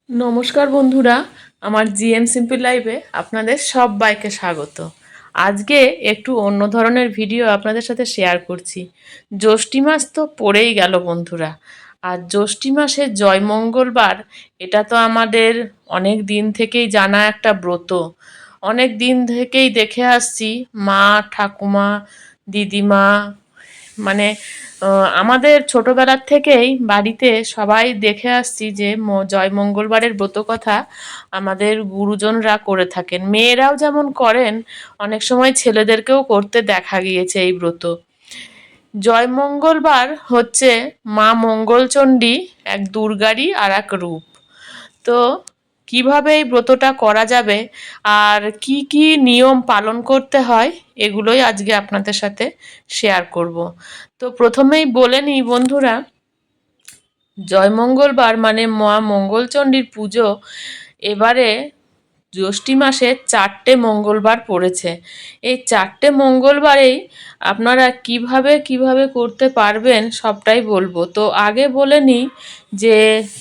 নমস্কার বন্ধুরা, আমার জিএম সিম্পল লাইফে আপনাদের সবাইকে স্বাগত। আজকে একটু অন্য ধরনের ভিডিও আপনাদের সাথে শেয়ার করছি। জ্যৈষ্ঠী মাস তো পড়েই গেল বন্ধুরা, আর জ্যৈষ্ঠী মাসে জয় মঙ্গলবার এটা তো আমাদের অনেক দিন থেকেই জানা একটা ব্রত। অনেক দিন থেকেই দেখে আসছি মা, ঠাকুমা, দিদিমা, মানে আমাদের ছোটবেলার থেকেই বাড়িতে সবাই দেখে আসছি যে জয় মঙ্গলবারের ব্রত কথা আমাদের গুরুজনরা করে থাকেন। মেয়েরাও যেমন করেন, অনেক সময় ছেলেদেরকেও করতে দেখা গিয়েছে এই ব্রত। জয় মঙ্গলবার হচ্ছে মা মঙ্গলচণ্ডী এক দুর্গারই আর এক রূপ। তো কিভাবে এই ব্রতটা করা যাবে আর কি কি নিয়ম পালন করতে হয় এগুলোই আজকে আপনাদের সাথে শেয়ার করব। তো প্রথমেই বলে নিই বন্ধুরা, জয় মঙ্গলবার মানে মা মঙ্গলচণ্ডীর পুজো এবারে জ্যৈষ্ঠী মাসে 4টে মঙ্গলবার পড়েছে। এই 4টে মঙ্গলবারেই আপনারা কিভাবে করতে পারবেন সবটাই বলবো। তো আগে বলে নিই যে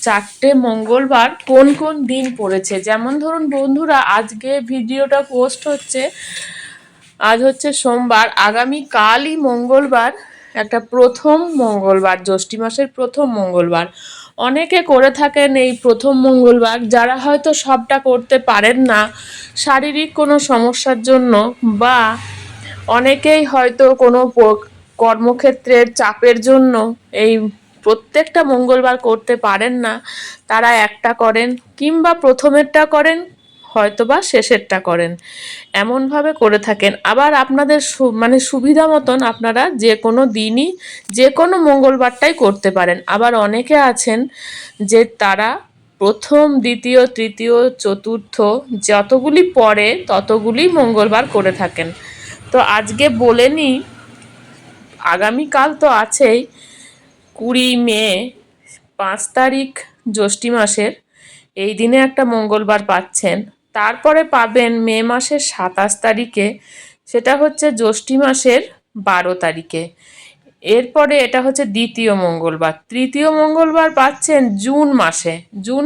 4টে মঙ্গলবার কোন কোন দিন পড়েছে। যেমন ধরুন বন্ধুরা, আজকে ভিডিওটা পোস্ট হচ্ছে, আজ হচ্ছে সোমবার, আগামী কালই মঙ্গলবার, একটা প্রথম মঙ্গলবার, জ্যৈষ্ঠী মাসের প্রথম মঙ্গলবার। অনেকে করে থাকেন এই প্রথম মঙ্গলবার, যারা হয়তো সবটা করতে পারেন না শারীরিক কোনো সমস্যার জন্য, বা অনেকেই হয়তো কোনো কর্মক্ষেত্রের চাপের জন্য এই প্রত্যেকটা মঙ্গলবার করতে পারেন না, তারা একটা করেন, কিংবা প্রথমেরটা করেন, হয়তোবা শেষেরটা করেন, এমনভাবে করে থাকেন। আবার আপনাদের সুবিধা মতন আপনারা যে কোনো দিনই যে কোনো মঙ্গলবারটাই করতে পারেন। আবার অনেকে আছেন যে তারা প্রথম, দ্বিতীয়, তৃতীয়, চতুর্থ যতগুলি পরে ততগুলি মঙ্গলবার করে থাকেন। তো আজকে বলে নিই, আগামীকাল তো আছেই, 20 মে, 5 তারিখ জ্যৈষ্ঠী মাসের, এই দিনে একটা মঙ্গলবার পাচ্ছেন। তারপরে পাবেন মে মাসের 27 তারিখে, সেটা হচ্ছে জ্যৈষ্ঠী মাসের 12 তারিখে। এরপরে এটা হচ্ছে দ্বিতীয় মঙ্গলবার। তৃতীয় মঙ্গলবার পাচ্ছেন জুন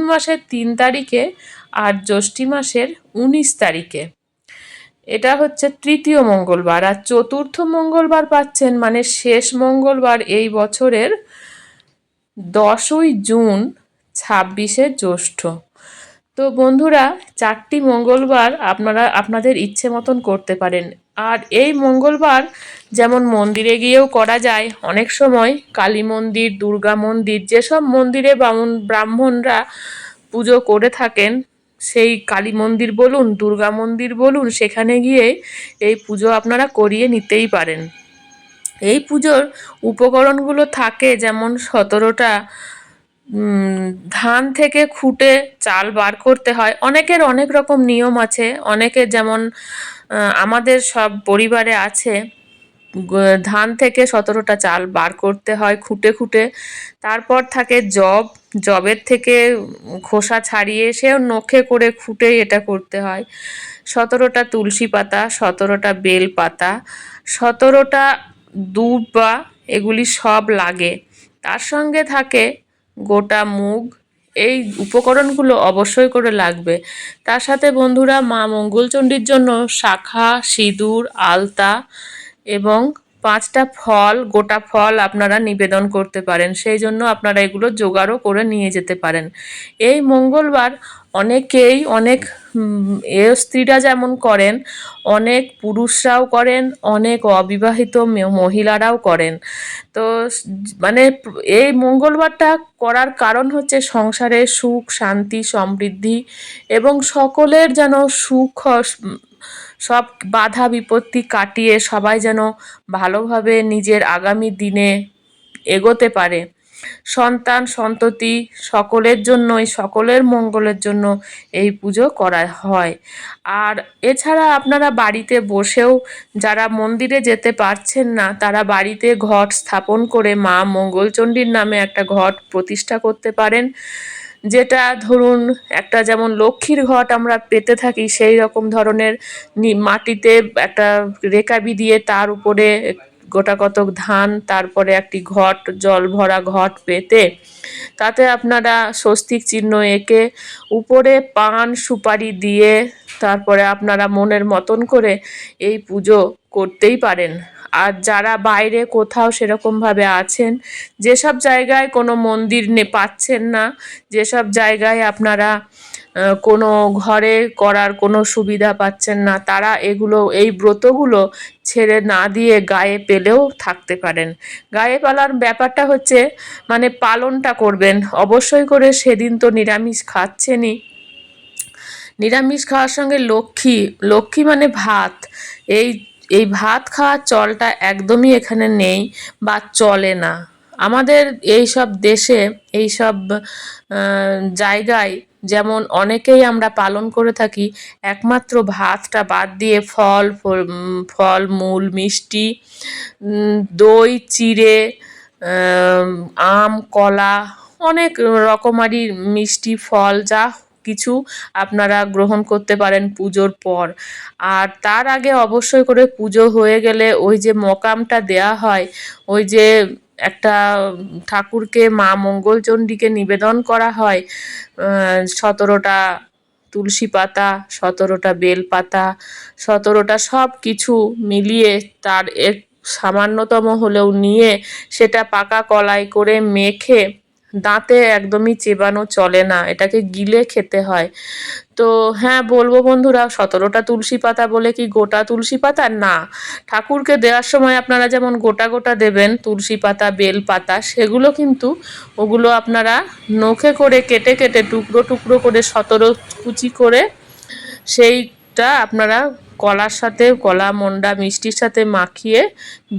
মাসের 3 তারিখে, আর জ্যৈষ্ঠী মাসের 19 তারিখে। এটা হচ্ছে তৃতীয় মঙ্গলবার। আর চতুর্থ মঙ্গলবার পাচ্ছেন, মানে শেষ মঙ্গলবার এই বছরের, 10ই জুন, 26শে জ্যৈষ্ঠ। তো বন্ধুরা, 4টি মঙ্গলবার আপনারা আপনাদের ইচ্ছে মতন করতে পারেন। আর এই মঙ্গলবার যেমন মন্দিরে গিয়েও করা যায়, অনেক সময় কালী মন্দির, দুর্গা মন্দির, যেসব মন্দিরে ব্রাহ্মণরা পুজো করে থাকেন, সেই কালী মন্দির বলুন, দুর্গা মন্দির বলুন, সেখানে গিয়ে এই পুজো আপনারা করিয়ে নিতেই পারেন। এই পুজোর উপকরণগুলো থাকে যেমন 17টা ধান থেকে খুঁটে চাল বার করতে হয়। অনেকের অনেক রকম নিয়ম আছে। অনেকের যেমন আমাদের সব পরিবারে আছে, ধান থেকে 17টা চাল বার করতে হয় খুঁটে খুঁটে। তারপর থাকে জবের থেকে খোসা ছাড়িয়ে সেও নখে করে খুঁটে এটা করতে হয়। 17টা তুলসী পাতা, 17টা বেল পাতা, 17টা দুর্বা, এগুলি সব লাগে। তার সঙ্গে থাকে গোটা মুগ। এই উপকরণগুলো অবশ্যই করে লাগবে। তার সাথে বন্ধুরা, মা মঙ্গলচণ্ডীর জন্য শাখা, সিঁদুর, আলতা এবং 5টা ফল, গোটা ফল আপনারা নিবেদন করতে পারেন। সেই জন্য আপনারা এগুলো জোগাড়ও করে নিয়ে যেতে পারেন। এই মঙ্গলবার অনেকেই, অনেক স্ত্রীরা যেমন করেন, অনেক পুরুষরাও করেন, অনেক অবিবাহিত মহিলারাও করেন। তো মানে এই মঙ্গলবারটা করার কারণ হচ্ছে সংসারে সুখ, শান্তি, সমৃদ্ধি এবং সকলের যেন সুখ, সব বাধা বিপত্তি কাটিয়ে সবাই যেন ভালোভাবে নিজের আগামী দিনে এগোতে পারে। সন্তান সন্ততি সকলের জন্যই, সকলের মঙ্গলের জন্য এই পুজো করা হয়। আর এছাড়া আপনারা বাড়িতে বসেও, যারা মন্দিরে যেতে পারছেন না, তারা বাড়িতে ঘট স্থাপন করে মা মঙ্গলচণ্ডীর নামে একটা ঘট প্রতিষ্ঠা করতে পারেন। যেটা ধরুন একটা যেমন লক্ষ্মীর ঘট আমরা পেতে থাকি, সেই রকম ধরনের মাটিতে একটা রেকাবি দিয়ে তার উপরে গোটা কতক ধান, তারপরে একটি ঘট, জল ভরা ঘট পেতে তাতে আপনারা স্বস্তিক চিহ্ন এঁকে উপরে পান সুপারি দিয়ে তারপরে আপনারা মনের মতন করে এই পুজো করতেই পারেন। আর যারা বাইরে কোথাও সেরকমভাবে আছেন, যেসব জায়গায় কোনো মন্দির পাচ্ছেন না, যেসব জায়গায় আপনারা কোনো ঘরে করার কোনো সুবিধা পাচ্ছেন না, তারা এই ব্রতগুলো ছেড়ে না দিয়ে গায়ে পেলেও থাকতে পারেন। গায়ে পালার ব্যাপারটা হচ্ছে মানে পালনটা করবেন অবশ্যই করে। সেদিন তো নিরামিষ খাচ্ছেনই, নিরামিষ খাওয়ার সঙ্গে লক্ষ্মী, লক্ষ্মী মানে ভাত, এই এই ভাত খাওয়ার চলটা একদমই এখানে নেই বা চলে না। আমাদের এই সব দেশে, এই সব জায়গায় যেমন অনেকেই আমরা পালন করে থাকি, একমাত্র ভাতটা বাদ দিয়ে ফল মূল মিষ্টি, দই চিড়ে, আম কলা, অনেক রকমারি মিষ্টি ফল যা কিছু আপনারা গ্রহণ করতে পারেন পুজোর পর। আর তার আগে অবশ্যই করে পুজো হয়ে গেলে ওই যে মকামটা দেয়া হয়, ওই যে একটা ঠাকুরকে, মা মঙ্গলচণ্ডীকে নিবেদন করা হয় 17টা তুলসী পাতা, 17টা বেল পাতা, 17টা সব কিছু মিলিয়ে তার সামান্যতম হলেও নিয়ে সেটা পাকা কলাই করে মেখে দাঁতে একদমই চেবানো চলে না, এটাকে গিলে খেতে হয়। তো হ্যাঁ, বলবো বন্ধুরা, 17টা তুলসী পাতা বলে কি গোটা তুলসী পাতা না, ঠাকুরকে দেওয়ার সময় আপনারা যেমন গোটা গোটা দেবেন তুলসী পাতা বেল পাতা, সেগুলো কিন্তু ওগুলো আপনারা নখে করে কেটে কেটে টুকরো টুকরো করে 17 কুচি করে সেইটা আপনারা কলার সাথে, কলা মন্ডা মিষ্টির সাথে মাখিয়ে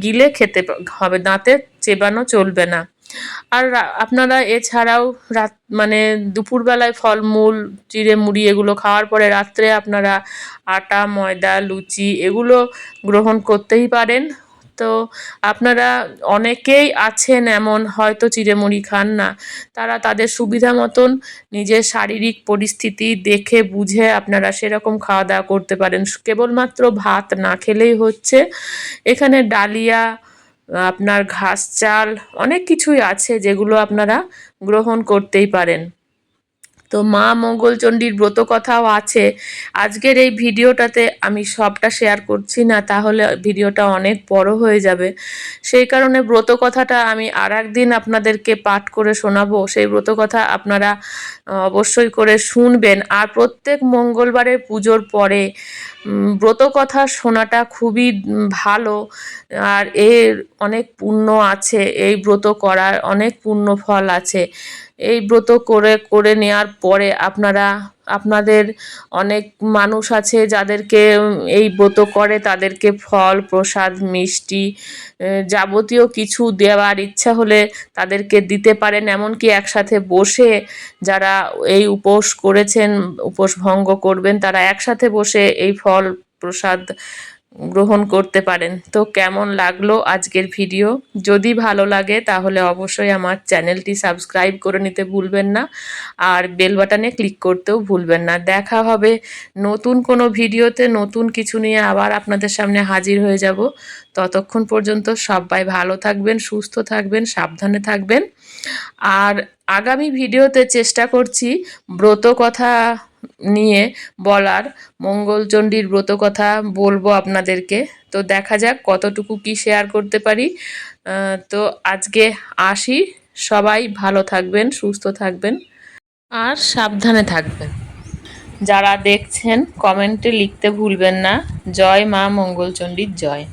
গিলে খেতে হবে, দাঁতে চেবানো চলবে না। আর আপনারা এছাড়াও মানে দুপুরবেলায় ফলমূল চিড়ে মুড়ি এগুলো খাওয়ার পরে রাত্রে আপনারা আটা ময়দা লুচি এগুলো গ্রহণ করতেই পারেন। তো আপনারা অনেকেই আছেন এমন হয়তো চিড়ে মুড়ি খান না, তারা তাদের সুবিধা মতন নিজের শারীরিক পরিস্থিতি দেখে বুঝে আপনারা সেরকম খাওয়া দাওয়া করতে পারেন। কেবলমাত্র ভাত না খেলেই হচ্ছে, এখানে ডালিয়া, আপনার ঘাস চাল, অনেক কিছুই আছে যেগুলো আপনারা গ্রহণ করতেই পারেন। তো মা মঙ্গলচণ্ডীর ব্রত কথাও আছে। আজকের এই ভিডিওটাতে আমি সবটা শেয়ার করছি না, তাহলে ভিডিওটা অনেক বড় হয়ে যাবে। সেই কারণে ব্রত কথাটা আমি আরেকদিন আপনাদেরকে পাঠ করে শোনাবো। সেই ব্রত কথা আপনারা অবশ্যই করে শুনবেন। আর প্রত্যেক মঙ্গলবারের পুজোর পরে ব্রত কথা শোনাটা খুবই ভালো। আর এর অনেক পুণ্য আছে, এই ব্রত করার অনেক পুণ্য ফল আছে। এই ব্রত করে নেওয়ার পরে আপনাদের অনেক মানুষ আছে যাদেরকে এই ব্রত করে, তাদেরকে ফল প্রসাদ মিষ্টি যাবতীয় কিছু দেওয়ার ইচ্ছা হলে তাদেরকে দিতে পারেন। এমনকি একসাথে বসে যারা এই উপোস করেছেন, উপোস ভঙ্গ করবেন, তারা একসাথে বসে এই ফল প্রসাদ গ্রহণ করতে পারেন। তো কেমন লাগলো আজকের ভিডিও? যদি ভালো লাগে তাহলে অবশ্যই আমার চ্যানেলটি সাবস্ক্রাইব করে নিতে ভুলবেন না, আর বেল বাটনে ক্লিক করতেও ভুলবেন না। দেখা হবে নতুন কোনো ভিডিওতে, নতুন কিছু নিয়ে আবার আপনাদের সামনে হাজির হয়ে যাব। ততক্ষণ পর্যন্ত সবাই ভালো থাকবেন, সুস্থ থাকবেন, সাবধানে থাকবেন। আর আগামী ভিডিওতে চেষ্টা করছি ব্রত কথা নিয়ে বলার, মঙ্গলচণ্ডীর ব্রত কথা বলবো আপনাদেরকে। তো দেখা যাক কতটুকু কি শেয়ার করতে পারি। তো আজকে আসি, সবাই ভালো থাকবেন, সুস্থ থাকবেন আর সাবধানে থাকবেন। যারা দেখছেন কমেন্টে লিখতে ভুলবেন না, জয় মা মঙ্গলচণ্ডীর জয়।